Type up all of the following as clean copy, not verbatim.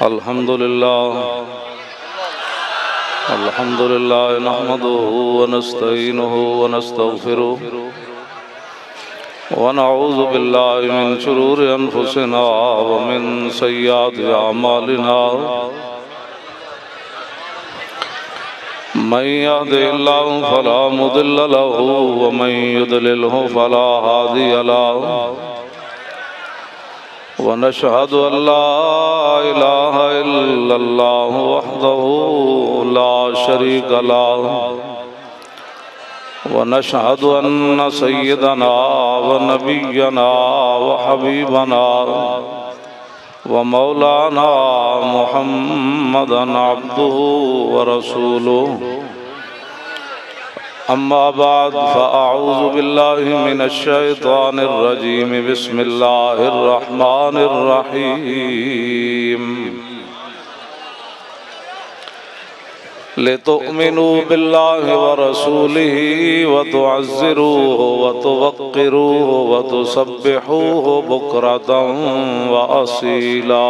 अल्हम्दुलिल्लाह नहमदुहु व नस्तईनुहु व नस्तगफिरुहु व नऊज़ु बिल्लाहि मिन शुरूरि अनफुसिना व मिन सय्यिआति अमालिना मन यहदिहिल्लाहु फला मुदिल्ल लहु व मन युद्लिल्हु फला हादिय लहु वनशहदु अल्ला इलाहा इल्लल्लाह वहदहु ला शरीक लहु वनशहदु अन्न सय्यदना व नबिय्यना व हबीबना व मौलाना मुहम्मदन अब्दुहु व रसूलुहु अम्मा बाद फ़अऊज़ु बिल्लाहि मिनश शैतानिर रजीम बिस्मिल्लाहिर रहमानिर रहीम लितुअ्मिनू बिल्लाहि व रसूलिही व तुअज़्ज़िरूहु व तुवक्किरूहु व तुसब्बिहूहु बुक्रतन व असीला।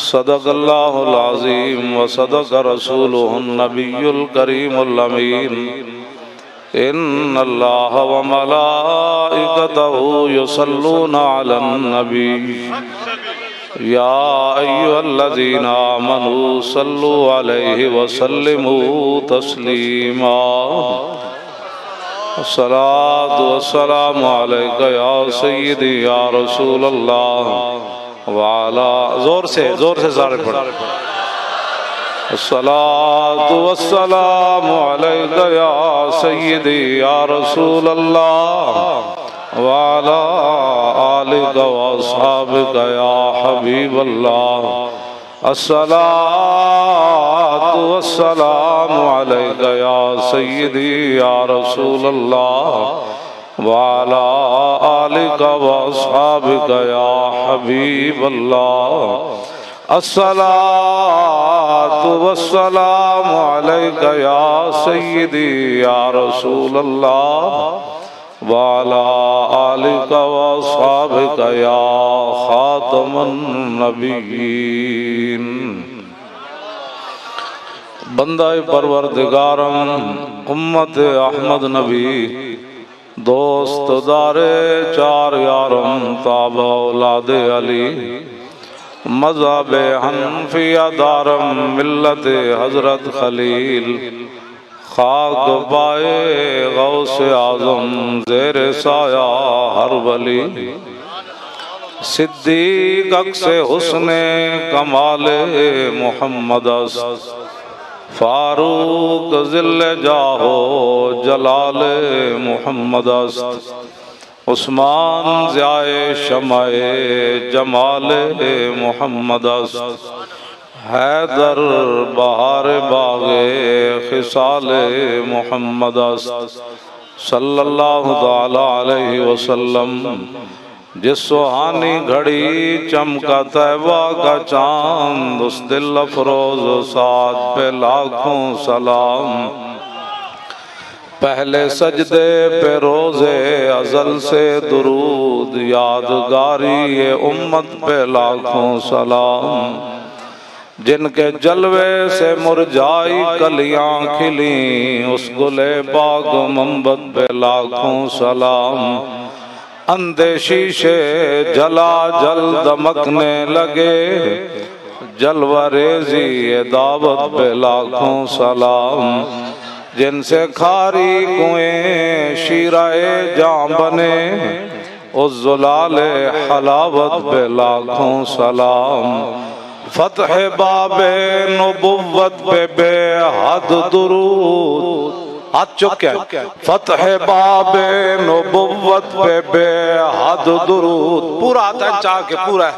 सदक़ल्लाहुल अज़ीम व सदक़ रसूलुहुन नबियुल करीमुल अमीन। इन्नल्लाह व मलाइकतहु युसल्लूना अलन नबी या अय्युहल्लज़ीना आमनू सल्लु अलैहि व सल्लिमू तस्लीमा। अस्सलातु वस्सलामु अलैका या सय्यदी या रसूलल्लाह वाला। जोर से सारे पढ़। अस्सलातु वस्सलामु अलैका या सय्यदी या रसूल अल्लाह वाला आलिका व अस्हाबिका या हबीब अल्लाह। अस्सलातु वस्सलामु अलैका या सय्यदी या रसूल अल्लाह वाला आलिका व अस्हाबिका या हबीब अल्लाह। अस्सलातु वस्सलामु अलैका या सय्यदी या रसूल अल्लाह वाला आलिका व अस्हाबिका या खातमुन नबिय्यीन। बंदाए परवरदिगारम उम्मत अहमद नबी दोस्त दारे चार यारम ताबा औलादे अली मज़हब हनफिया दारम मिल्लत हजरत खलील खाक पाए गौसे आज़म ज़ेर साया हर वली। सिद्दीक अक्से हुस्ने कमाले मुहम्मद फारूक ज़िल्ले जाहो जलाले मुहम्मद उस्मान ज़ियाए शमाए जमाले मुहम्मद हैदर बहार बागे खिसाले मुहम्मद सल्लल्लाहु ताला अलैहि वसल्लम। जिस सुहानी घड़ी चमका तैबा का चांद उस दिल अफरोज साथ पे लाखों सलाम। पहले सजदे पे रोज़े अज़ल से दुरूद यादगारी ये उम्मत पे लाखों सलाम। जिनके जलवे से मुरझाई कलियां खिली उस गुले बाग मंबत पे लाखों सलाम। अंधे शीशे जला जल दमकने लगे जलवा रेजी दावत पे लाखों सलाम। जिनसे खारी कुएं शीराए जां बने उस जुलाले हलावत पे लाखों सलाम। फतह बाबे नबुव्वत पे बेहद दुरूद हाथ चुके फतह बाबे नबुव्वत पे बेहद दुरूद पूरा आता है चाह के पूरा है।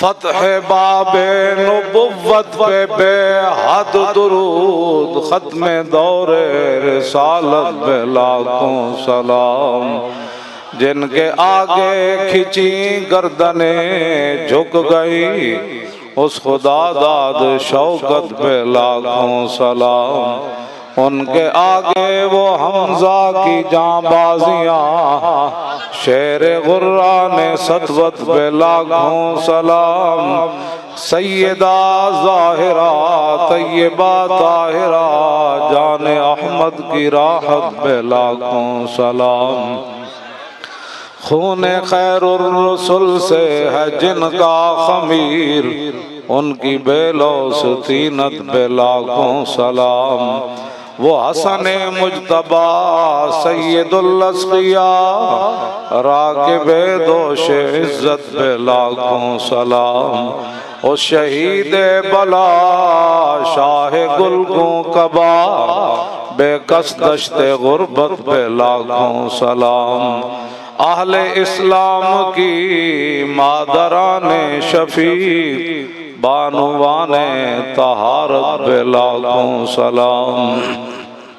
फतह बाबे नबुव्वत पे बेहद दुरूद खत्मे दौरे रिसालत पे लाखों सलाम। जिनके आगे खिंची गर्दने झुक गई उस खुदा दाद शौकत पे लाखों सलाम। उनके आगे वो हमजा की जांबाजियां, शेर गुर्रा ने सतवत पे लाखों सलाम। सैयदा ज़ाहिरा तैयबा ताहिरा, जाने अहमद की राहत पे लाखों सलाम। खूने खैरुर रसूल से है जिनका खमीर, उनकी बेलौस तीनत पे लाखों सलाम। वो हसन मुजतबा सैयदुल अस्किया, राकिबे दोष इज्जत पे लाखों सलाम। ओ शहीद बला शाह गुलगों कबा, बेकस दश्ते गुर्बत पे लाखों सलाम। अहले इस्लाम की मादराने शफीक, बानुवाने तहारत पे लाखों सलाम।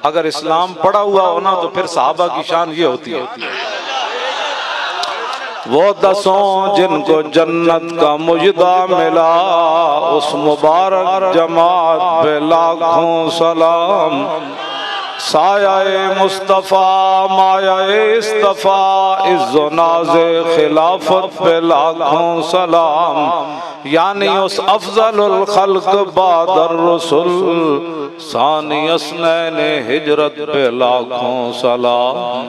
अगर इस्लाम पढ़ा हुआ हो ना तो फिर सहाबा की शान ये होती है। वो 10 जिनको जन्नत का मुजदा मिला, उस मुबारक जमात पे लाखों सलाम। सायाए मुस्तफ़ा मायाए इस्तफ़ा, इज़्ज़ो नाज़े खिलाफत पे लाखों सलाम। यानी उस अफ़ज़लुल खल्क़ बादर रसूल, सानी अस्नैने हिजरत पे लाखों सलाम।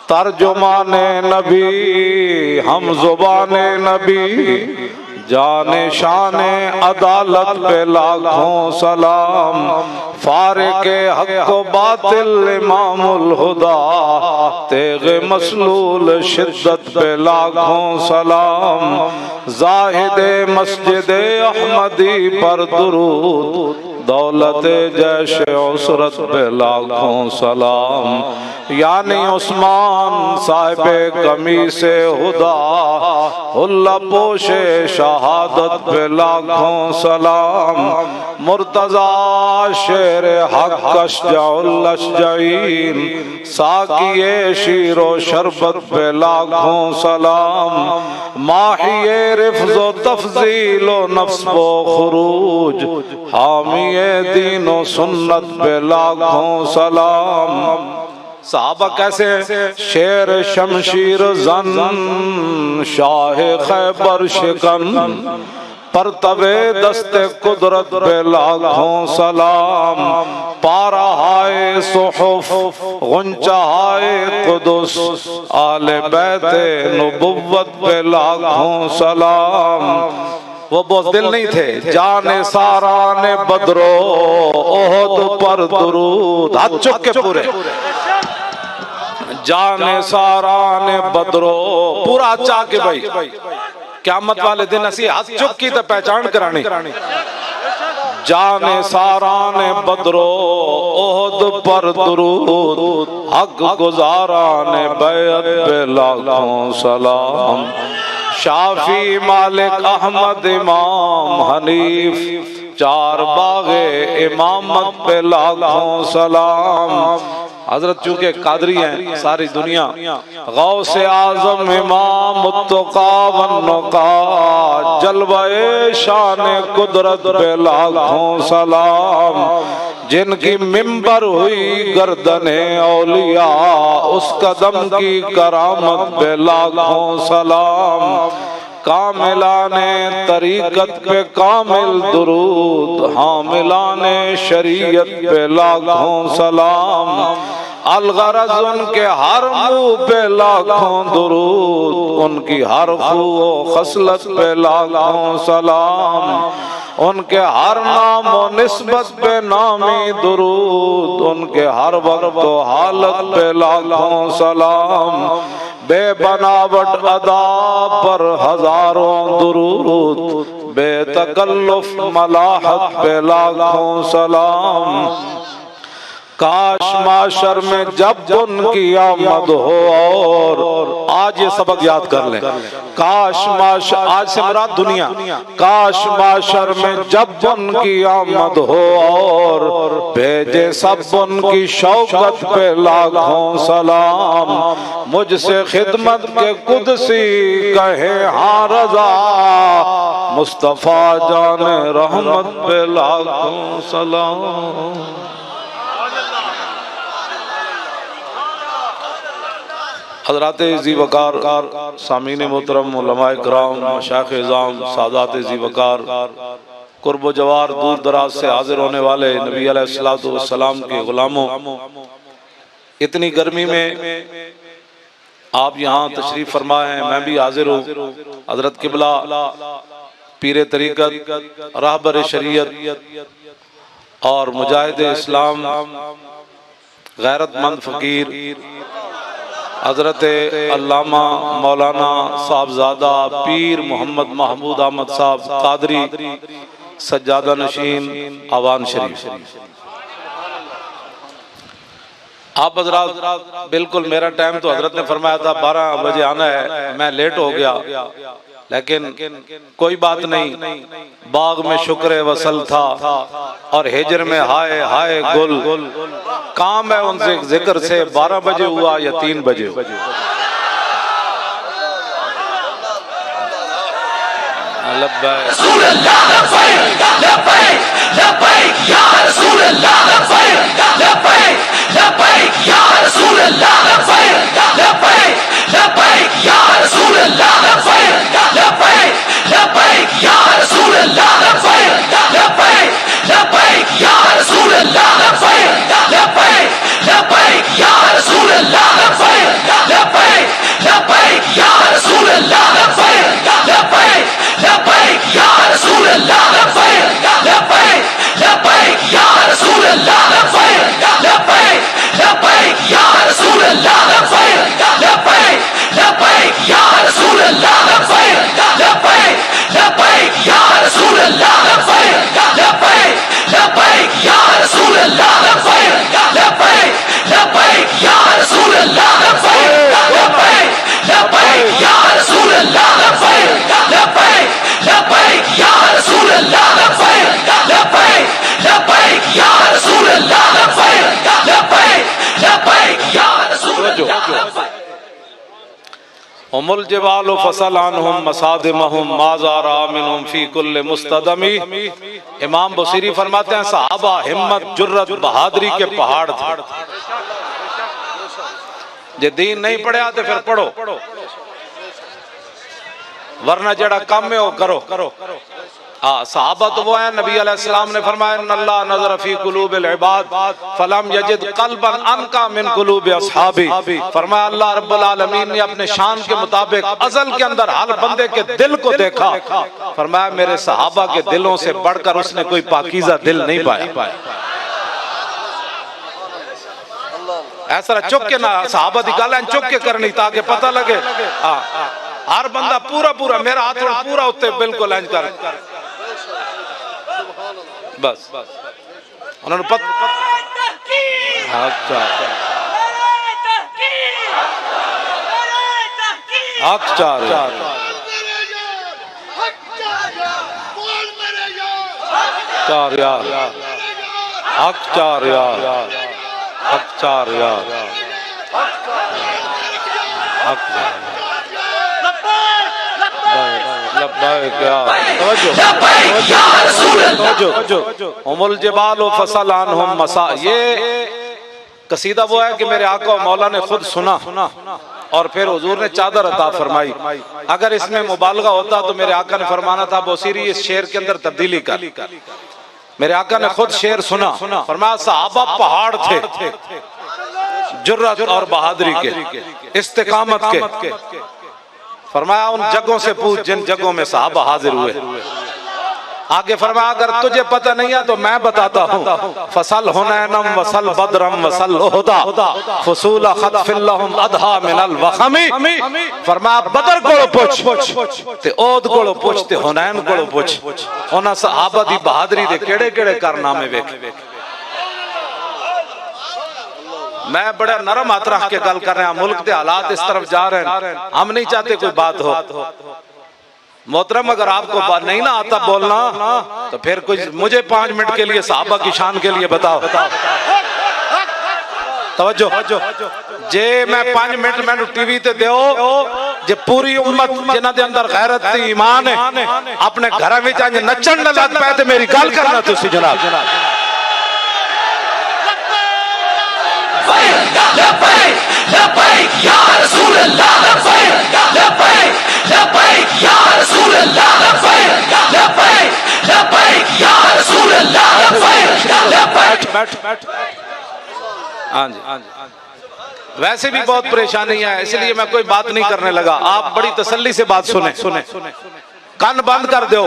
तर्जुमाने नबी हम ज़ुबाने नबी, जाने शाने अदालत पे लाखों सलाम। फारिके हक़ व बातिल इमामुल हुदा, तेग़े मसलूल शिद्दत पे लाखों सलाम। ज़ाहिदे मस्जिदे अहमदी पर दुरूद, दौलते जैशे उसरत पे लाखों सलाम। यानी उस्मान साहिबे कमीसे हुदा, हुल्ला पोशे शहादत पे लाखों सलाम। मुर्तज़ा शेर हक़ अशजाउल अशजाईन, साकिए शीरो शरबत पे लाखों सलाम। माहिए रिफ़्ज़ो तफ़ज़ीलो नफ्स व खुरूज, हामिए दीनो सुन्नत पे लाखों सलाम। सहाबा कैसे हैं? शेर शमशीर जन, शाह खैबर शिकन, पर तवे दस्ते कुदरत पे लाखों सलाम। पारा हाय सुहुफ गुंचा हाय कुदुस, आले बैते नबुव्वत पे लाखों सलाम। वो बुज़दिल नहीं थे, जाने सारा ने बदरो ओहद पर दुरूद, हाथ चुक के पूरे। जाने सारा ने बदरो पूरा चाह के भाई, क़यामत वाले दिन असी हाथ चुक की तो पहचान करानी। जाने सारा ने बदरो ओहद पर दुरूद, हक गुजारा ने बैत पे लाखों सलाम। शाफी मालिक अहमद इमाम हनीफ, चार बागे इमामत पे लाखों सलाम। हजरत चूंकि कादरी हैं सारी दुनिया, गौसे आजम इमाम मुत्तका वन्नुका, जलवाए शान कुदरत पे लाखों सलाम। जिनकी मिंबर हुई गर्दने औलिया, उस कदम की करामत पे लाखों सलाम। कामिलाने तरीकत पे कामिल दुरूद, हामिलाने शरीयत पे लाखों सलाम। अलगरज उनके हर मुँह पे लाखों दुरूद, उनकी हर खूब खसलत पे लाखों सलाम। उनके हर नाम व निस्बत पे नामी दुरूद, उनके हर वक्त व हालत पे लाखों सलाम। बेबनावट अदा पर हजारों दुरूद, बेतकल्लुफ मलाहत पे लाखों सलाम। काश माशर में जब उनकी आमद हो, और आज ये सबक याद कर लें, काश माशर, आज से मुराद दुनिया, काश माशर में जब उनकी आमद हो, और भेजे सब उनकी शौकत पे लाखों सलाम। मुझसे खिदमत के कुदसी कहे हाँ रजा, मुस्तफा जाने रहमत पे लाखों सलाम। हज़रात ज़ी वक़ार, सामीन मोहतरम, उलमाए किराम, मशाइख़ इज़ाम, सादात ज़ी वक़ार, कुर्ब जवार दूर दराज से हाजिर होने वाले नबी अलैहिस्सलातु वस्सलाम के गुलामों, इतनी गर्मी में आप यहाँ तशरीफ़ फरमाए हैं, मैं भी हाजिर हूँ। हज़रत किबला पीर तरीक़त, रहबर शरीयत और मुजाहिद इस्लाम, गैरतमंद फ़कीर हज़रत अल्लामा मौलाना साहबजादा पीर मोहम्मद महमूद अहमद साहब कादरी सज्जादा नशीन आवान शरीफ। आप हजरात बिल्कुल, मेरा टाइम तो हजरत ने फरमाया था 12 बजे आना है, मैं लेट हो गया, लेकिन कोई बात नहीं। बाग में शुक्र वसल था और हिजर में हाय हाय गुल, काम है उनसे जिक्र से 12 बजे हुआ या 3 बजे हुआ। उमुल जिबाल फसलानहुम मसादिमहुम माज़ारा मिनहुम फी कुल्ल मुस्तदमी। इमाम बुसीरी फरमाते हैं सहाबा हिम्मत जुर्रत बहादुरी के पहाड़ थे। जे दीन नहीं पढ़िया तो फिर पढ़ो, वरना जड़ा काम है वो करो। सहाबा तो वो है, नबी अलैहिस्सलाम ने फरमाया अल्लाह नज़र फी कुलूबिल इबाद फलम यजिद क़ल्बन अनका मिन कुलूबि अस्हाबी। फरमाया अल्लाह रब्बुल आलमीन ने अपने शान के मुताबिक अज़ल के अंदर हर बंदे के दिल को देखा। फरमाया मेरे सहाबा के दिलों से बढ़कर उसने कोई पाकीज़ा दिल नहीं पाया। ऐसा चुप के ना सहाबा दी गल चुप के करनी ताकि पता लगे। हर बंदा पूरा मेरा हाथ पूरा उत्ते बिल्कुल इंज कर, बस उन्होंने उमुल जिबाल फसलानहुम मसा। ये कसीदा वो है कि मेरे आका मौला ने खुद सुना और फिर हुजूर ने चादर अता फरमाई। अगर इसमें मुबालगा होता तो मेरे आका ने फरमाना था बोसीरी इस शेर के अंदर तब्दीली कर। मेरे आका ने खुद शेर सुना, फरमाया सहाबा पहाड़ थे जुर्रत और बहादुरी के, इस्तिकामत के। फरमाया उन जगहों से पूछ जिन जगहों में सहाबा हाजिर हुए। आगे फरमाया अगर तुझे पता नहीं है तो मैं बताता हूँ। फसल हुनैनम वसल बदरम वसल उहदा फसूल खतफिल्लहुम अधा मिनल वखमी। फरमाया बदर कोलो पूछ ते ओद कोलो पूछ ते हुनैन कोलो पूछ। उन्हां सहाबा दी बहादुरी दे केड़े-केड़े कारनामे वेख। मैं बड़ा नरम हाथ रख के गल कर रहा हूं, मुल्क के हालात इस तरफ जा रहे हैं, हम नहीं चाहते कोई बात हो। मोहतरम अगर आपको बात नहीं ना आता बोलना तो फिर कुछ मुझे 5 मिनट के लिए सहाबा की शान के लिए बताओ। तवज्जो जे मैं 5 मिनट मैंने टीवी ते दो जे पूरी उम्मत जिन्हां दे अंदर गैरत ते ईमान है अपने घर में जाके नचन लग पे ते मेरी गल करना तुसी जनाब। लब्बैक या रसूल हाँ जी। वैसे भी बहुत परेशानी है, इसलिए मैं कोई बात नहीं करने लगा। आप बड़ी तसल्ली से बात सुने, कान बंद कर दो।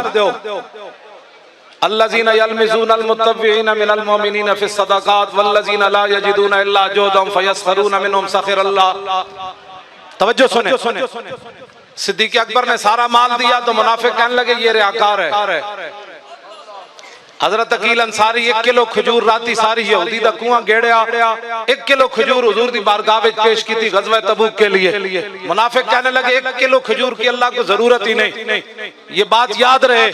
अल्लज़ीना यल्मिज़ूना अल-मुत्तव्विईना मिनल मुमिनीना फ़िस सदक़ात वल्लज़ीना ला यजिदूना इल्ला जुहदहुम फ़यस्ख़रूना मिनहुम सख़िरल्लाह। तवज्जो सुने। सिद्दीक़ अकबर ने सारा माल दिया तो मुनाफिक कहने लगे ये रियाकार है। हजरत अकील अंसारी 1 किलो खजूर राती सारी यहूदी दा कुआं गेड़िया, 1 किलो खजूर हुजूर दी बारगाह में पेश की थी गज़वा तबूक के लिए। मुनाफिक कहने लगे 1 किलो खजूर की अल्लाह को जरूरत ही नहीं। ये बात याद रहे,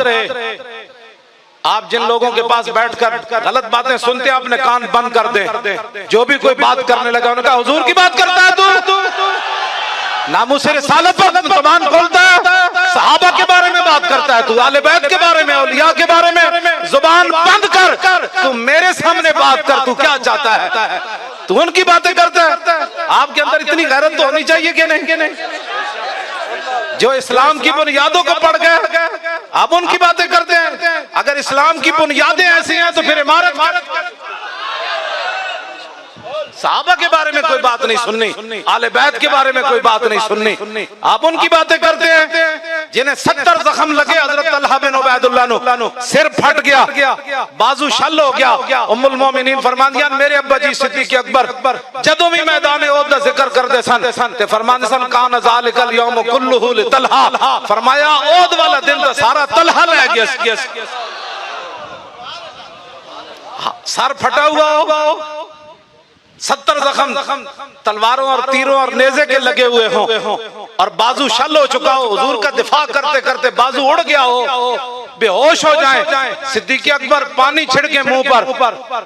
आप जिन लोगों के पास बैठकर गलत बातें सुनते हैं अपने कान बंद कर दें। जो भी कोई बात करने लगा उन्होंने कहा हुजूर की बात करता है तू, नामुस रिसालत पर जुबान खोलता है, सहाबा के बारे में बात करता है तू, आले बैत के बारे में, औलिया के बारे में जुबान बंद कर, तू मेरे सामने बात कर। तू क्या चाहता है? तू उनकी बातें करता है। आपके अंदर इतनी गैरत तो होनी चाहिए कि नहीं? जो इस्लाम की बुनियादों को पढ़ गए आप उनकी बातें करते हैं। अगर इस्लाम की बुनियादें ऐसी हैं तो फिर इमारत सहाबा के बारे में कोई बात नहीं सुननी, आले बैत के बारे में कोई बात नहीं सुननी, आप उनकी बातें करते हैं जिन्हें 70 जख्म लगे। हजरत तलहा बिन उबैदुल्लाह नु सिर फट गया, बाजू शल हो गया। उम्मुल मोमिनीन फरमांदियां मेरे अब्बा जी सिद्दीक़ अकबर जदों भी मैदान ओहद दा जिक्र करदे सन ते फरमांदे सन कान ज़ालिकल यौम कुल्लुहु लितलहा। फरमाया ओहद वाला दिन तो सारा तलहा ले गया। सर फटा हुआ हो, 70 जख्म तलवारों और तीरों और नेज़े के लगे हुए हों और बाजू शल हो चुका हो, हुजूर का दिफा करते करते बाजू उड़ गया हो, बेहोश हो जाए। सिद्दीक़ अकबर पानी छिड़के मुंह पर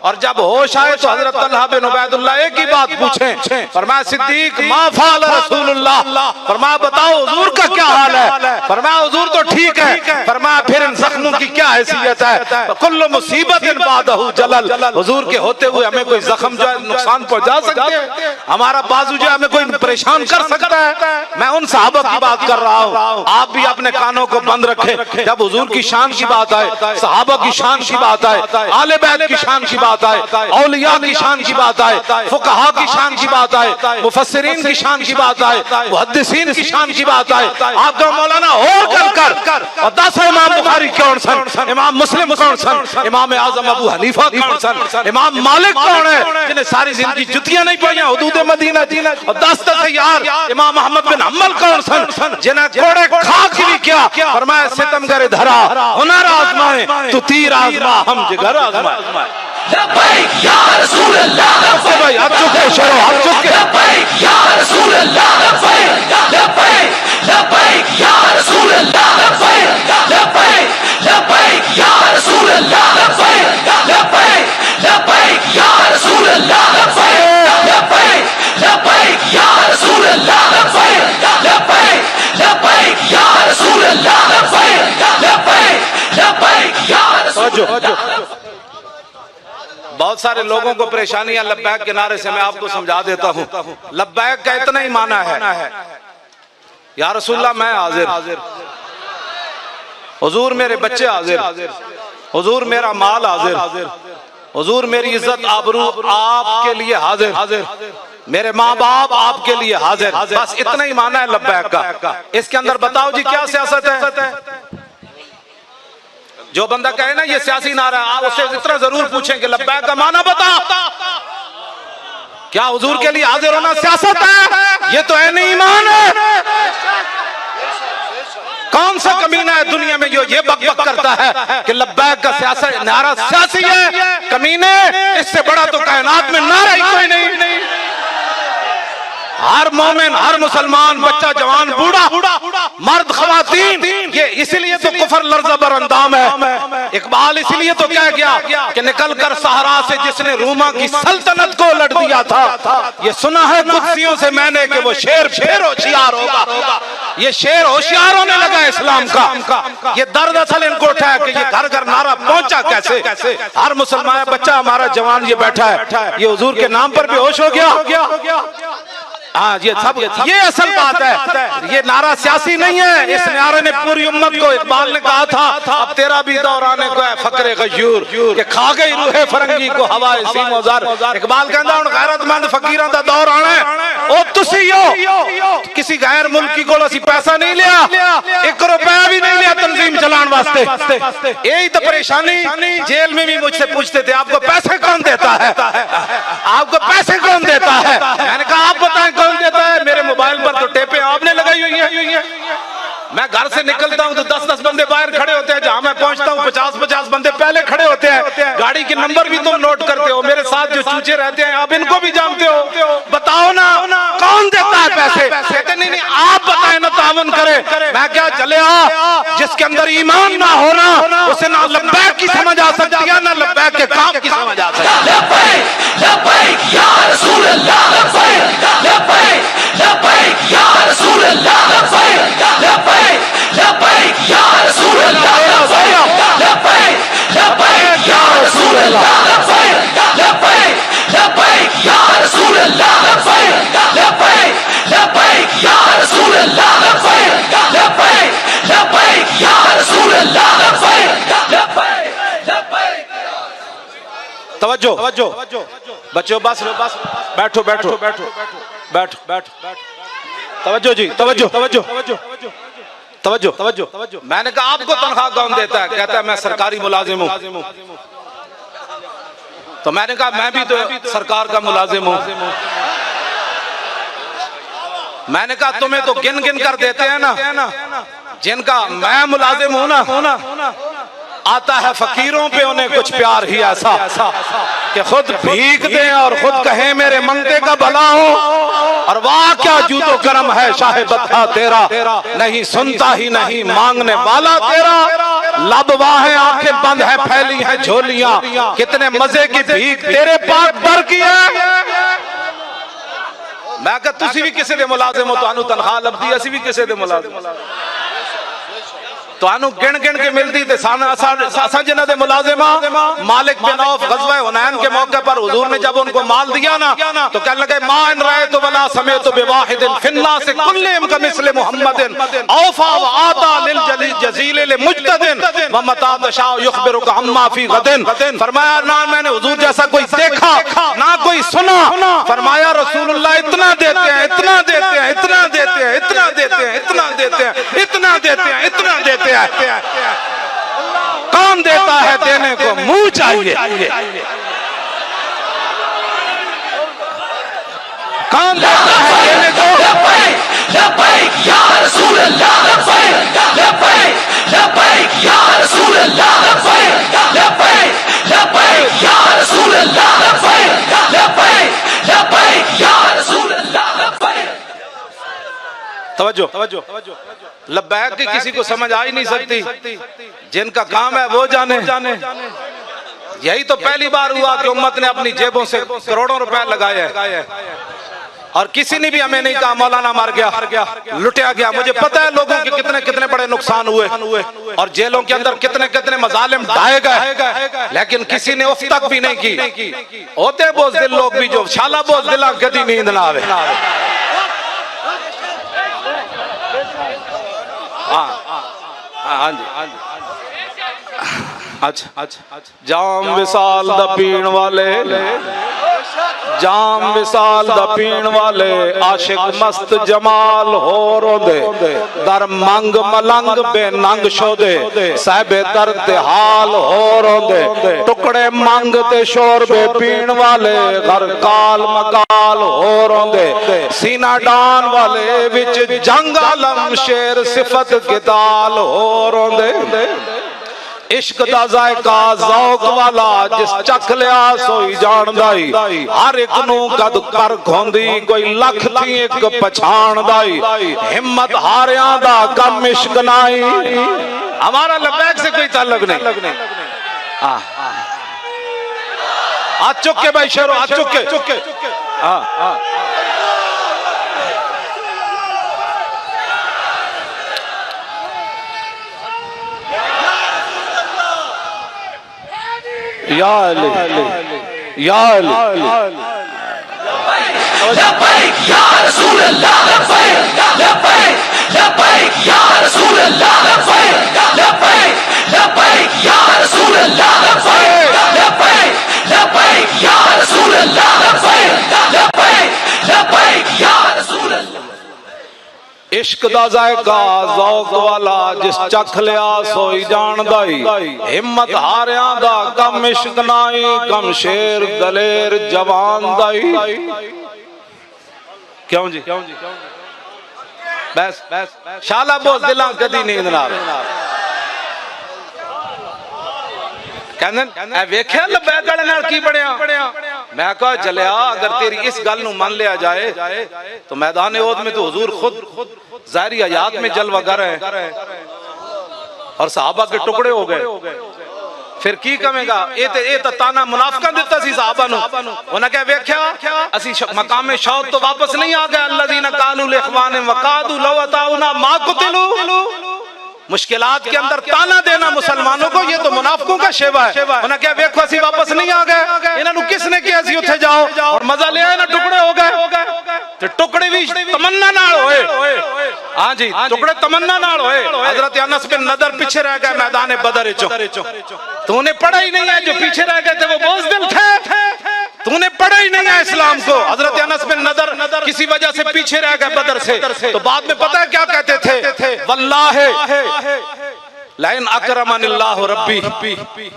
और जब होश आए तो हजरत तलहा बिन उबैदुल्लाह एक ही बात पूछे। फरमाया सिद्दीक़ मा फ़अल रसूलुल्लाह, फरमाया बताओ हुजूर का क्या हाल है? फरमाया हुजूर तो ठीक है। फरमाया फिर इन जख्मों की क्या हैसियत है? कुल्लु मुसीबतिन बादहु जलल, हुजूर के होते हुए हमें कोई जख्म जो है नुकसान पहुंचा सकते हैं, हमारा बाजू जो हमें कोई परेशान कर सकता है। मैं उन सहाबा की बात कर रहा हूँ, आप भी अपने कानों को बंद रखें। जब हुजूर की शान की बात आए, सहाबा की शान की बात आए, आले बैत की शान की बात आए, औलिया की शान की बात आए, फुकहा की शान की बात आए, मुफस्सिरीन की शान की बात आए, मुहद्दिसीन की शान की बात आए, आपका मौलाना और कर और 10 इमाम बुखारी कौन सन, इमाम मुस्लिम कौन सन, इमाम आजम अबू हनीफा कौन सन, इमाम मालिक कौन है जिन्हें सारी जिंदगी जुतियां नहीं पड़ियां हुदूद मदीना, और 10 यार इमाम अहमद बिन हम्बल कौन सन जिन्हें कोड़े खाक भी क्या। फरमाया सितमगर धरा हुनर आजमाए तू तीर आजमा हम जिगर आजमाए। लब्बैक या रसूल अल्लाह, लब्बैक भाई हाथ चुके शेरो हाथ चुके, लब्बैक या रसूल अल्लाह, लब्बैक लब्बैक या रसूल अल्लाह, लब्बैक लब्बैक या रसूल अल्लाह, लब्बैक लब्बैक या रसूल अल्लाह, लब्बैक लब्बैक या रसूल अल्लाह, लब्बैक लब्बैक या रसूल अल्लाह, लब्बैक लब्बैक या रसूल अल्लाह। बहुत सारे लोगों को परेशानियां लब्बैक के नारे से, मैं आपको समझा देता हूँ। लब्बैक का इतना ही माना है या रसूलल्लाह मैं हाजिर, हुजूर मेरे बच्चे हाजिर, हुजूर मेरा माल हाजिर, हुजूर मेरी इज्जत आबरू आपके लिए हाजिर, मेरे माँ बाप आपके लिए हाजिर। बस इतना ही माना है लब्बैक का। इसके अंदर बताओ जी क्या सियासत है? जो बंदा कहे ना ये सियासी नारा, आप उससे इतना जरूर पूछें कि लब्बैक का माना बता, क्या हुजूर के लिए हाजिर होना सियासत है? ये तो है ईमान है। कौन सा कमीना है दुनिया में जो ये बक बक करता है कि लब्बैक का सियासत नारा सियासी है? कमीने, इससे बड़ा तो कायनात में नारा ही कोई नहीं। हर मोमिन, हर मुसलमान, बच्चा जवान, बूढ़ा, मर्द, खवातीन, ये इसीलिए तो कुफर लर्ज़ बर अंदाम है। इकबाल इसीलिए तो कह गया कि निकल कर सहरा से जिसने रूमा की सल्तनत को उलट दिया था, ये सुना है कुत्सियों से मैंने कि वो शेर होशियार होगा। ये शेर होशियार होने लगा इस्लाम का। ये दर्द असल इनको उठा है कि ये घर घर नारा पहुंचा कैसे। हर मुसलमान बच्चा हमारा जवान ये बैठा है, ये हुजूर के नाम पर बेहोश हो गया। हाँ ये असल बात है, ये नारा सियासी नहीं है। इस नारे ने पूरी उम्मत को, इकबाल ने कहा था अब तेरा भी दौर आने को है फकरे गयूर के खा गई रूहे फरंगी को हवाए सीमोजार। इकबाल कहता हूं गैरतमंद फकीरां दा दौर आना है। ओ तुसी हो किसी गैर मुल्की को असी पैसा नहीं लिया, 1 रुपया भी नहीं लिया तंजीम चलाने वास्ते। यही तो परेशानी, जेल में भी मुझसे पूछते थे आपको पैसे कौन देता है, आपको पैसे कौन देता है। मैंने कहा आप बताएं कौन देता है। मेरे मोबाइल पर तो टेपें आपने लगाई हुई है। मैं घर से निकलता हूं तो 10-10 बंदे बाहर खड़े होते हैं, जहां मैं पहुंचता हूं 50-50 बंदे पहले खड़े होते हैं। गाड़ी के नंबर भी तुम नोट करते हो। मेरे साथ जो चूचे रहते हैं आप इनको भी जानते हो। बताओ ना कौन देता है पैसे। कहते नहीं आप बताएं ना, तावन करे। मैं क्या चले जिसके अंदर ईमान ना होना उसे ना लब्बैक की समझ आ सकती है ना लब्बैक के काम की समझ आ सकती है। तवज्जो बच्चों, बस बैठो बैठो बैठो बैठो बैठो। तवज्जो जी, तवज्जो तवज्जो तवज्जो तवज्जो। मैंने कहा आपको तनख्वाह कौन देता है। कहता है मैं सरकारी मुलाजिम हूं। तो मैंने कहा मैं भी तो सरकार का मुलाजिम हूं। मैंने कहा तुम्हें तो गिन गिन कर देते हैं ना, जिनका मैं मुलाजिम हूं ना, आता है फकीरों पे उन्हें कुछ प्यार ही ऐसा कि खुद भीख दें और खुद कहें मेरे मंगते का भला हो। और वाह क्या जूतो करम है शाहे बता तेरा, नहीं सुनता ही नहीं मांगने वाला तेरा। लब वाहें आंखें बंद है फैली है झोलियां, कितने मजे की भीख तेरे पास दर की है। मैं कहा तुसी भी किसी दे मुलाजिम हो, तुहानू तनख्वाह लभदी, असी भी किसी दे मुलाजिम, तुहानू गिन गिन के मिलती थे। जिन्हां दे मुलाजिम मालिक बिन औफ गज़वा हुनैन के मौके पर हुजूर ने जब उनको माल दिया ना तो कहने लगे मा इन रअयतु वला समिअतु बिवाहिदिन फिन्नास कुल्लिहिम कमिस्लि मुहम्मदिन औफा व आता लिल जज़ील लिमुज्तदिन व मता तशा युखबिरुका अम्मा फी गदिन। फरमाया ना मैंने हुजूर जैसा कोई देखा ना कोई सुना। फरमाया रसूलुल्लाह इतना देते हैं, इतना देते हैं, इतना देते हैं, इतना देते हैं, इतना देते हैं, इतना देते हैं, इतना देते हैं। कौन देता है देने को मुंह चाहिए। कौन देता है देने को। तवज्जो लब्बैक की किसी को समझ आ ही नहीं सकती, जिनका काम है वो जाने। यही तो पहली बार हुआ कि उम्मत ने अपनी जेबों से करोड़ों रुपए लगाए हैं और किसी ने भी हमें नहीं कहा मौलाना मर गया, लुटिया गया। मुझे पता है लोगों के कितने कितने बड़े नुकसान हुए और जेलों के अंदर कितने कितने मजालिम ढाए गए, लेकिन किसी ने उफ तक भी नहीं की। होते बोझदिल लोग भी जो शाला बोझदिला कदी नींद ना आवे। हाँ जी अच्छा जाम विसाल दा पीण वाले, जाम विसाल दा पीण वाले आशिक मस्त जमाल हो रोंदे दर मंग मलंग बेनंग शोदे साहिबे दर ते हाल हो रोंदे टुकड़े मंग ते शोर बे पीण वाले घर काल मकाल हो रोंदे सीना डान वाले विच जंग आलम शेर सिफत गिदाल हो रोंदे। इश्क दा जायका ज़ौक वाला जिस चख लिया सोई जानदाई, हर एक नू कद पर खोंदी कोई लख थी एक पछाणदाई, हिम्मत हारियां दा कम इश्क नाई। हमारा लब्बैक से कोई ताल्लुक नहीं। हाथ चुक के भाई शेरो, हाथ चुक के। या अली या अली। इश्क दा जायका ज़ौक़ वाला जिस चख लिया सोई जानदा ही हिम्मत हारियां दा कम इश्क नाई कम शेर दलेर जवान दा ही क्यों जी बस शाला बोस दिलां कदी नींद ना कहंदे वेख्या लब्बैक वाले नाल की बनया मैं कहा जलिया अगर तेरी इस गल नूं मान लिया जाए तो मैदान ओद में तो हुजूर खुद ज़ाहिरी हयात में जलवागर है और सहाबा के टुकड़े हो गए फिर की कहेगा ये तो ताना मुनाफिकां दिता सी सहाबा नूं उन्हें क्या वेख्या असी मकाम शौक तो वापस नहीं आ गए अल्लज़ीना क़ालू लिइख़वानिहिम वक़ादू लौ अताऊना मा क़ुतिलू मुश्किलात के अंदर ताना देना मुसलमानों को ये तो मुनाफिकों का शेवा है उन्हें क्या वेखो असी वापस नहीं आ गए इन्होंने किसने किया सी उथे जाओ और मजा ले आए ना टुकड़े हो गए तो टुकड़े भी तमन्ना नाल होए हां जी टुकड़े तमन्ना नाल होए हजरत अनस बिन नदर पीछे रह गए मैदान बदर चो तूने पढ़ा ही नहीं है जो पीछे रह गए थे वो बुज़दिल थे तूने पढ़ा ही नहीं है इस्लाम को हजरत अनस बिन नदर किसी वजह से पीछे रह गए बदर से तो बाद में पता है क्या कहते थे वल्लाहि लाइन अकरमनिल्लाहु रब्बी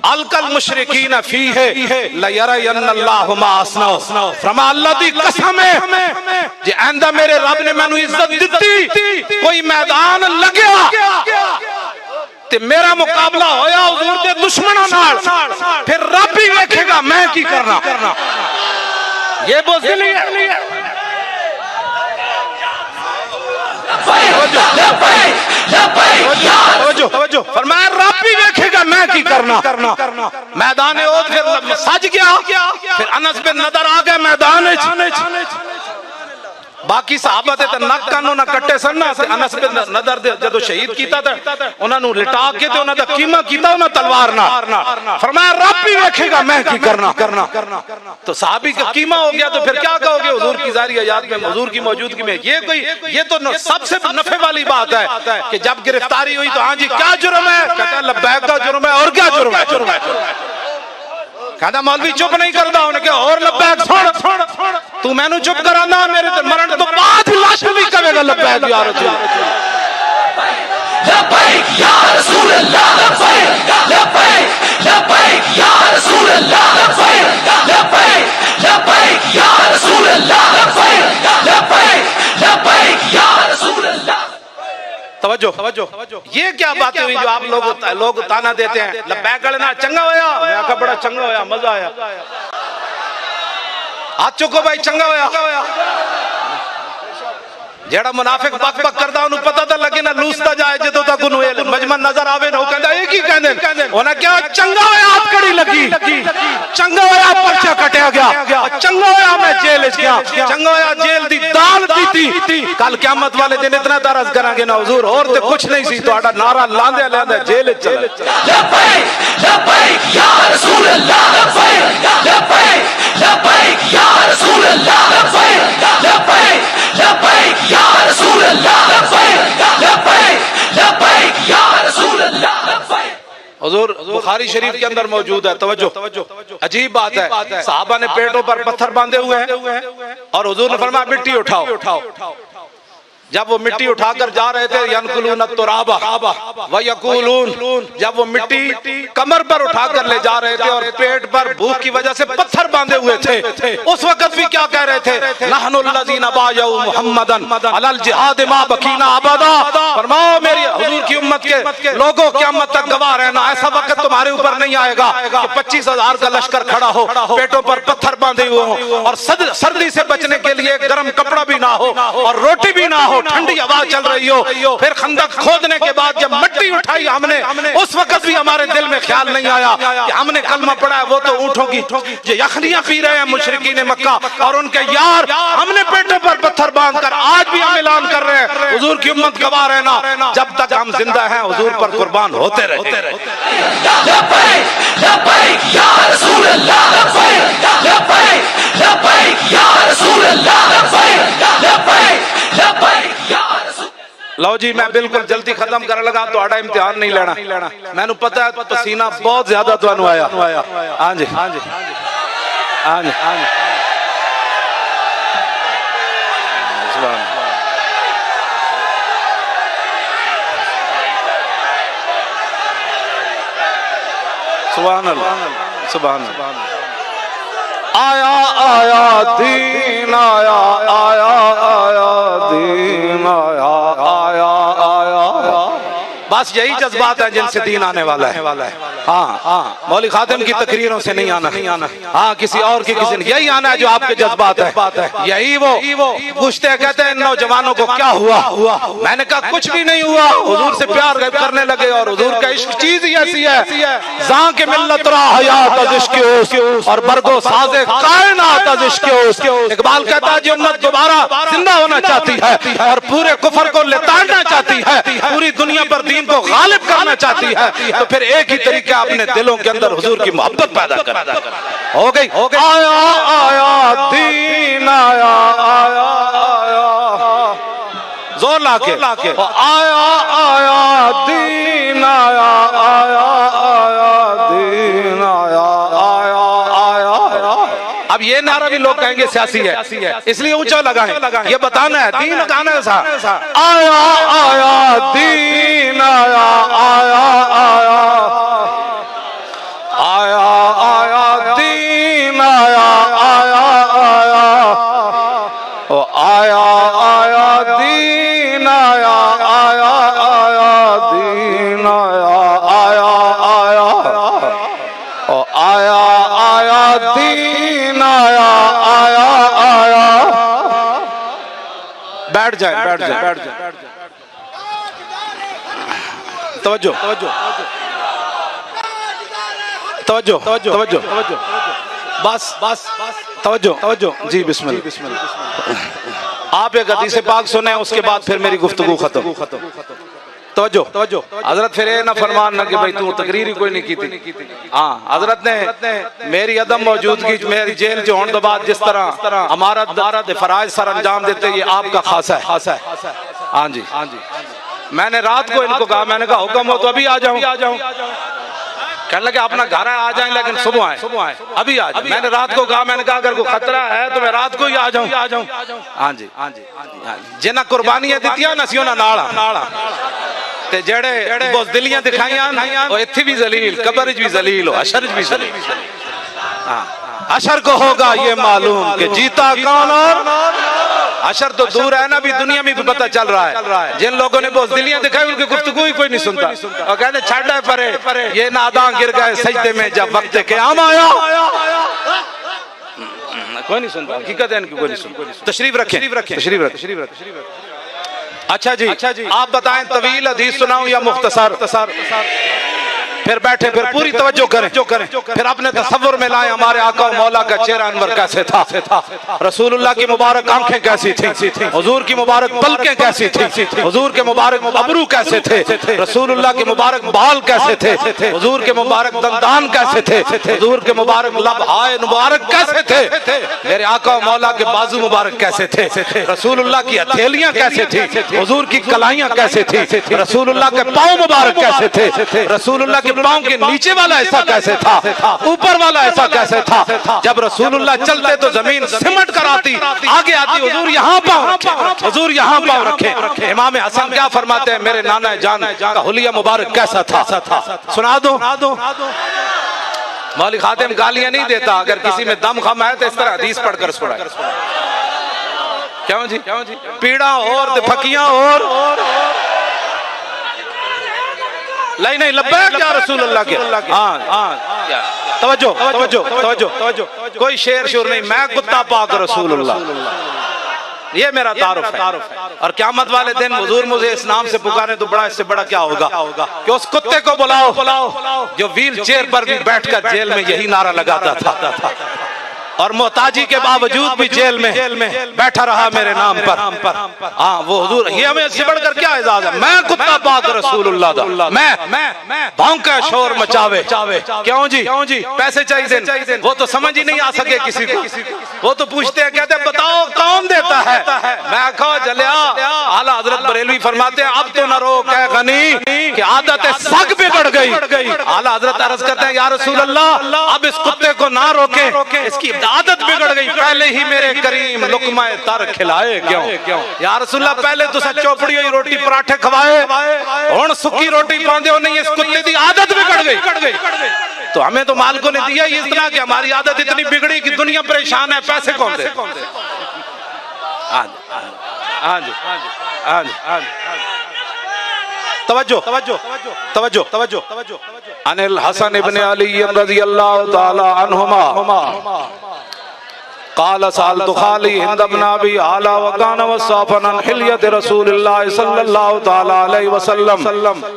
अलकल मुशरिकीन फीहे लयरयन्नल्लाहु मा असनौ फरमा अल्लाह दी कसम है जे आंदा मेरे रब ने मैनू इज्जत दित्ती कोई मैदान लगया ते मेरा मुकाबला होया हुजूर दे दुश्मनां नाल फिर रब ही वेखेगा मैं की करना ये बुज़दिली है फरमाया रब भी देखेगा मैं की करना मैदान ओद फिर सज गया फिर अनस बिन नदर आ गए मैदान बाकी सहाबा ते नक कानों ना कट्टे सन ना अनस बिन नदर दे जदों शहीद कीता ते उन्हां नूं लिटा के ते उन्हां दा कीमा कीता उन्हां तलवार नाल फरमाया रब भी देखेगा मैं की करना तो सहाबी का कीमा हो गया तो फिर क्या कहोगे हुजूर की ज़ाहिरी हयात में हुजूर की मौजूदगी में ये तो सबसे नफे वाली बात है कि जब गिरफ्तारी हुई तो हां जी क्या जुर्म है कहता है लब्बैक का जुर्म है और क्या जुर्म है कहता मौलवी चुप नहीं करता उन्हें क्या और लब्बैक सुन तू मैनू चुप कराना मेरे तो मरण तो बाद लाश भी कहेगा लब्बैक या रसूल लब्बैक या रसूल अल्लाह लब्बैक या रसूल अल्लाह लब्बैक या रसूल अल्लाह लब्बैक या रसूल अल्लाह तवज्जो ये क्या बातें हुई जो आप लोग ताना देते हैं लब्बैक वाले ना चंगा होया मैं आखा बड़ा चंगा होया मजा आया हाथ चुको भाई चंगा होया जेड़ा मुनाफिक बक बक करदा उन्हें पता तो लगे ना लूसता जाए जदों तक उन्हें मजमा नजर आवे ना कहंदा एक ही कहंदे उन्हें क्या चंगा होया हाथ कड़ी लगी चंगा होया पर्चा कटिया गया चंगा होया मैं जेल च गया चंगा होया जेल दी दाल पीती कल क़यामत वाले दिन इतना तरस करांगे ना हुजूर और ते कुछ नहीं सी तुहाडा नारा लांदे जेल च चले लब्बैक या रसूल अल्लाह लब्बैक या रसूल अल्लाह लब्बैक या रसूल अल्लाह लब्बैक या रसूल अल्लाह हुजूर बुखारी शरीफ के अंदर मौजूद है तवज्जो अजीब बात है सहाबा ने पेटों पर पत्थर बांधे हुए हैं और हुजूर ने फरमाया मिट्टी उठाओ जब वो मिट्टी उठाकर जा रहे थे यनकुलून तुराबा व यकूलून जब वो मिट्टी कमर पर उठाकर ले जा रहे थे और पेट पर भूख की वजह से पत्थर बांधे हुए थे उस वक्त भी क्या कह रहे थे नहनुल्लज़ीना बायउ मुहम्मदन अलल जिहाद मा बकीना अबदा फरमाओ मेरी हुजूर की उम्मत के लोगों क़यामत तक गवाह रहना ऐसा वक्त तुम्हारे ऊपर नहीं आएगा कि 25,000 का लश्कर खड़ा हो पेटों पर पत्थर बांधे हुए हो और सर्दी से बचने के लिए गर्म कपड़ा भी ना हो और रोटी भी ना हो ठंडी हवा चल रही हो फिर खंदक खोदने के बाद जब मिट्टी उठाई हमने उस वक्त भी हमारे दिल में ख्याल नहीं आया कि हमने कलमा पढ़ा है वो तो ऊँटों की जो यखनियां पी रहे हैं मुशरिकीन मक्का और उनके यार हमने पेटों पर पत्थर बांधकर आज भी हम ऐलान कर रहे हैं हुजूर की उम्मत गवाह रहना जब तक हम जिंदा हैं हुजूर पर कुर्बान होते रहे लो जी मैं बिल्कुल जल्दी खत्म कर लगा तो इम्तिहान नहीं लेना मैनू पता है पसीना बहुत ज्यादा तुहानू आया हाँ जी सुभान अल्लाह सुभान अल्लाह। आया आया दीन आया आया आया दीन आया आया आया। बस यही जज्बात है जिनसे दीन आने वाला है। हाँ हाँ, मौलवी खातिम की तकरीरों से नहीं आना, हाँ किसी और की किसी यही आना है जो आपके जज्बात है। यही वो पूछते हैं, कहते हैं नौजवानों को क्या हुआ? मैंने कहा कुछ भी नहीं हुआ, हुजूर से प्यार करने लगे और हुजूर का इश्क चीज ही ऐसी है, जां के मिल्लत रा हयात इश्क और बरगो साजे कायनात इश्क। इकबाल कहता है जो उम्मत दोबारा जिंदा होना चाहती है और पूरे कुफर को लेताड़ना चाहती है, पूरी दुनिया पर दीन को गालिब करना चाहती है, तो फिर एक ही तरीका अपने दिलों के अंदर हुजूर की मोहब्बत पैदा करना। हो गई आया आया दीन आया आया आया, जोर लाके आया आया दीन आया आया आया दीन आया आया आया। अब ये नारा भी लोग कहेंगे सियासी है, इसलिए ऊंचा लगाएं। ये बताना है दीन गाना है। आया आया दीन आया आया आया आया आया दीन आया आया आया ओ आया आया दीन आया आया आया दीन आया आया आया ओ आया आया दीन आया आया आया। बैठ जाए। तवज्जो बस तवज्जो जी बिस्मिल्लाह। आप एक हदीस पाक सुने, उसके बाद फिर मेरी गुफ्तगू खत्म। तवज्जो हजरत फिर ना फरमान ना कि भाई तू तकरीर ही कोई नहीं की थी। हाँ, हजरत ने मेरी अदम मौजूदगी मेरी जेल जो होने के बाद जिस तरह हमारा फराज सर अंजाम देते, ये आपका खासा है। हाँ जी, मैंने रात को इनको कहा, मैंने कहा हुक्म हो तो अभी आ जाऊं। कहने लगे अपना घर है, आ जाएं, लेकिन सुबह आए, अभी आ जाए। मैंने रात को कहा, मैंने कहा अगर कोई खतरा है तो मैं रात को ही आ जाऊं। हाँ जी, जिन्हें कुर्बानियां दित्तियां ना सियों नाला ते जेड़े बुज़दिलियां दिखाइयां वो इत्थे भी जलील, कब्र च भी जलील, हशर च भी जलील। हशर को होगा ये मालूम कि जीता कौन और हशर तो दूर है ना, भी दुनिया में भी पता चल रहा है। जिन लोगों ने बुज़दिलियां दिखाई उनकी गुफ्तगू ही कोई नहीं सुनता और कहते छाड़ा परे ये नादां गिर गए सजदे में जब वक्त क़याम आया। कोई नहीं सुनता, हकीकत है इनकी कोई नहीं सुनता। तशरीफ रखें। अच्छा जी, आप बताएं तवील हदीस सुनाऊं या मुख्तसर? फिर बैठे, फिर पूरी तवज्जो करें, फिर अपने तसव्वुर में लाएं हमारे आका और मौला का चेहरा अनवर कैसे था, रसूलुल्लाह की मुबारक आंखें कैसी थी, हुजूर की मुबारक पलकें कैसी थी, हुजूर के मुबारक अबरू कैसे थे, रसूलुल्लाह के मुबारक बाल कैसे थे, हुजूर के मुबारक दंदान कैसे थे, हुजूर के मुबारक लबहाए मुबारक कैसे थे, मेरे आका और मौला के बाजू मुबारक कैसे थे, रसूलुल्लाह की हथेलियां कैसे थी, हुजूर की कलाइयां कैसे थी, रसूलुल्लाह के पाँव मुबारक कैसे थे, रसूलुल्लाह के पाँव के नीचे वाला ऐसा कैसे था, ऊपर वाला ऐसा कैसे था। जब रसूलुल्लाह चलते तो जमीन सिमट कर आती, आगे आती, हुजूर यहाँ पाँव रखे, हुजूर यहाँ पाँव रखे। इमाम हसन क्या फरमाते हैं, मेरे नाना जान का हुलिया मुबारक कैसा था, सुना दो। मौलवी खातिम गालियां नहीं देता, अगर किसी में दम खम है तो इस तरह हदीस पढ़कर सुनाए। क्यों जी? पीड़ा और फकियां और नहीं लब्बैक या रसूल अल्लाह के। हाँ, तवज्जो, कोई शेर शोर नहीं, मैं कुत्ता पाक रसूलुल्लाह, ये मेरा तारुफ है। और क़यामत वाले दिन हुजूर मुझे इस नाम से पुकारे तो बड़ा, इससे बड़ा क्या होगा कि उस कुत्ते को बुलाओ जो व्हील चेयर पर भी बैठकर जेल में यही नारा लगाता था और मोहताजी के बावजूद भी जेल में बैठा रहा मेरे नाम पर। हाँ, वो हुजूर, ये हमें इससे बढ़कर क्या एजाज है, मैं कुत्ता पाक रसूलुल्लाह दा, मैं भौंके शोर मचावे। क्यों जी? पैसे चाहिए, वो तो समझ ही नहीं आ सके किसी को। वो तो पूछते हैं, कहते हैं बताओ कौन देता है। मैं कहो जलिया, आला हजरत बरेलवी फरमाते हैं अब तो न रो कह गनी कि आदत सग बिगड़ गई। आला हजरत अर्ज करते हैं या रसूल अल्लाह अब इस कुत्ते को ना रोके, इसकी आदत बिगड़ गई, पहले ही मेरे करीम लुकमाए तर खिलाए क्यों। या रसूलल्लाह पहले तो सब चौपड़ी हुई रोटी पराठे खवाए, हुण सुक्की रोटी पांदे हो नहीं, इस कुत्ते दी आदत बिगड़ गई। तो हमें तो मालिकों ने दिया ही इतना कि हमारी आदत इतनी बिगड़ी कि दुनिया परेशान है, पैसे कौन दे। तवज्जो तवज्जो तवज्जो तवज्जो तवज्जो। अनिल हसन इब्न अली रज़ियल्लाहु ताला अन्हुमा काल साल दुखाली हिंदबना भी आला वकान वसाफन हिलियत रसूलुल्लाह सल्लल्लाहु ताला अलैहि वसल्लम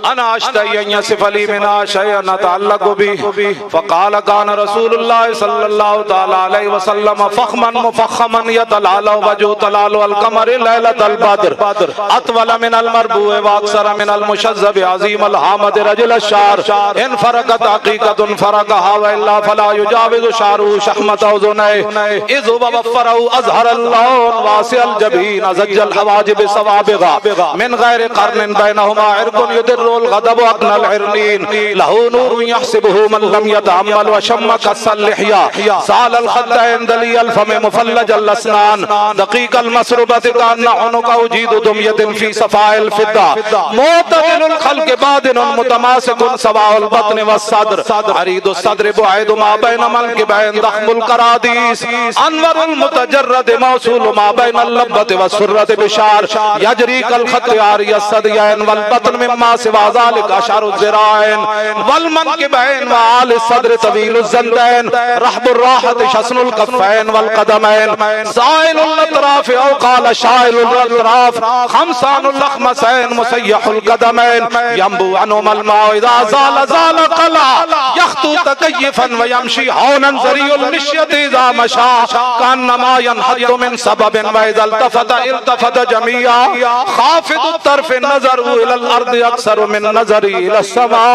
अना अश्तयन सिफली मिना शयन तअल्लक़ बि फकाल कान रसूलुल्लाह सल्लल्लाहु ताला अलैहि वसल्लम फखमन मुफखमन यतलालु वजु तलालु अल कमर लैलतल बद्र अतवल मिन अल मरबूअ व अक्सर मिन अल मुशज़्ज़ब अज़ीम अल हामद रजुल शार इन फरकत हकीकतुन फरकहा व इल्ला फला युजाविज़ु शारु शहमत उज़ुनै अज़हर अल्लाह वासिअल जबीन अज़जल हवाजिब सवाबिगा मिन गैर क़र्न बैनहुमा इरकुन युदिरुल गदब अक़नल इरनीन लहू नूर यहसिबुहु मन लम यतअम्मल व शम्म कसल लिहया सालल खद्दैन दलियल फम मुफल्लजल अस्नान दक़ीक़ल मसरुबत कान उनुका उजीदु दुमयतिन फी सफ़ाइल फिद्दा मुतदिलुल खल्क़ बादिनुन मुतमासिकुन सवाउल बत्न वस सद्र अरीदुस सद्र बुआइदु मा बैन मनकिबैन दख़मुल करादीस अनवरुल मुतजर्रद मौसूल मा बैन अल-लब्बत वस-सुर्रत बिशार यजरी कल खत आरिय सदयैन वल बतन मिम्मा सिवा ज़ालिक अशरु ज़िराइन वल मनकिबैन व आल सद्र तवील ज़ंदैन रहबुर राहत शस्नुल कफ़ैन वल क़दमैन साइलुल अतराफ औ क़ाल शाइलुल अतराफ खमसानुल लख़मसैन मुसय्यहुल क़दमैन यंबु अनुमल माउ इज़ा ज़ाल ज़ाल क़ला यख्तु तकय्यफन व यमशी हौनन ज़रियुल मिश्यत इज़ा मशा कान्नमा यनहद्दु मिन सबबिन व इज़ा इल्तफत जमीआ खाफिदु तरफ नज़रु इलल अर्द अक्सरु मिन नज़री इलस समा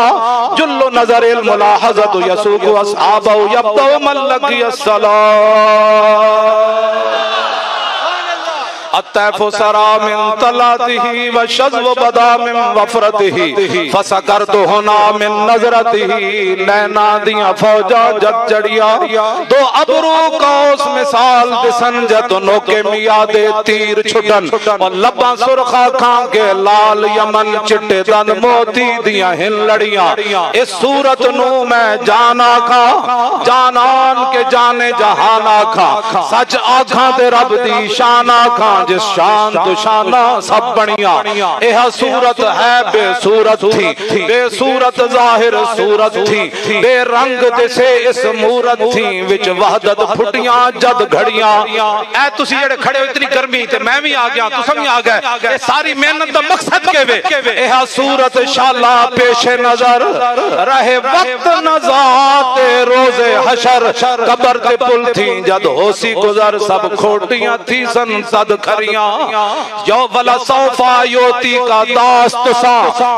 जुल्लु नज़रिल मुलाहज़तु यसुकु अस्हाबहु यब्दउ मन लक़ियस सलाह अत्तैफु सरा मिन तलातिही व शज़्व बदा मिन वफ़रतिही फसकरतु हुना मिन नज़रतिही नैना दिया फौजा जग चढ़िया दो अबरू कौस मिसाल दिसन जतनो के मियादे तीर छुटन और लब्बा सुरखा खां के लाल यमन चिट्टे दन मोती दिया हिन लड़ियां इस सूरत नू मैं जाना खा जानान के जाने जहाना खा सच आखा दे रब दी शाना खा जिस शान तो शाना सब बढ़िया यह सूरत है बेसूरत थी बेसूरत जाहिर सूरत थी बेरंग दिसे इस मूरत थी विच वहदत फुटियां जद घड़ियां ऐ तुसी जेड़े खड़े हो इतनी गर्मी ते मैं भी आ गया तुम भी आ गए सारी मेहनत दा मकसद के वे यह सूरत शाला पेशे नजर रहे वक्त नजात रोजे हशर कब्र ते पुल थी जद होसी गुजर सब खोटियां थी सन सद खरियां यो वला सौफा योती का दास्त सा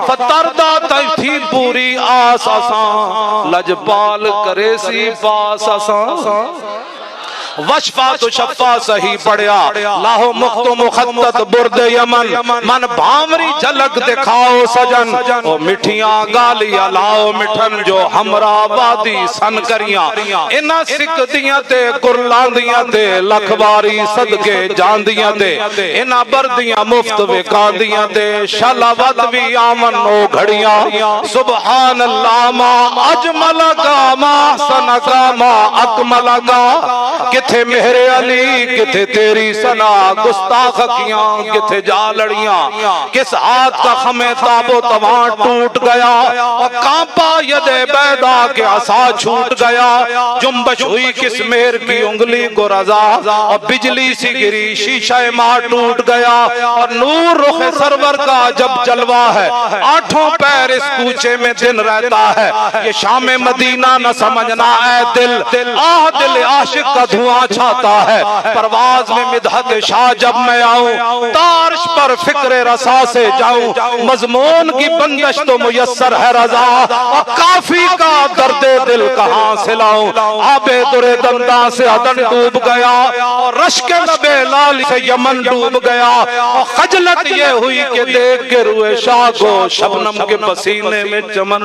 फतरदा थी पूरी आस आसा लजपाल करे सी पास आसा वशफा तो शफा सही पड़िया लाहो मुख्तो मुखत्तत बुर्द यमन मन भावरी झलक दिखाओ सजन ओ मिठियां गालियां लाओ मिठन जो हमरा वादी सन करियां इना सिक दियां ते कुरलांदियां ते लखवारी सदके जांदियां ते इना बरदियां मुफ्त विकांदियां ते शलावत भी आमन ओ घड़ियां सुभान अल्लाह मा अजमल का मा सन का मा अकमल का किथे मेरे अली किथे तेरी सना गुस्ताख कियां किथे जा लड़ियां किस हाथ का हमें ताबो तवा टूट गया और कांपा यदे बैदा के आसा छूट गया जुम्बश हुई किस मेहर की उंगली को रजा और बिजली सी गिरी शीशा मां टूट गया और नूर रुख सरवर का जब जलवा है आठों पैर इस कूचे में दिन रहता है ये शाम मदीना न समझना ऐ दिल आह दिल आशिक का धुआं छाता है परवाज में मिदहत शाह जब मैं आऊं तारिश पर फिक्र रसा से जाऊं मजमून की बंदिश तो मुयस्सर है रजा और काफी का दर्दे दिल कहां से लाऊं आबे दुरे दंदा से अदन डूब गया और रश्क नबे लाल से यमन डूब गया और खजलत ये हुई कि देख के रुए शाह को शबनम के पसीने में चमन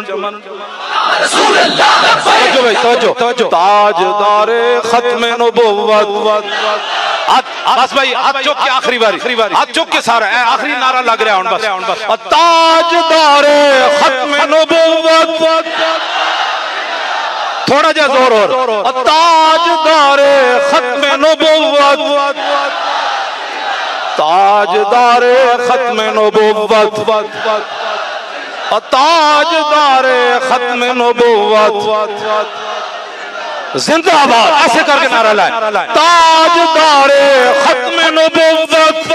ताजदारे खत्मे नबुव्वत बस भाई हाथ चुक के आखिरी बारी हाथ चुक के सारा आखिरी नारा लग रहा है बस ताजदारे खत्मे नबुव्वत थोड़ा जा जोर और ताजदारे खत्म नबुव्वत, ताजदारे खत्म नबुव्वत, ताजदारे खत्म नबुव्वत जिंदाबाद, ऐसे करके नारा लाए, ताजदारे खत्म नबुव्वत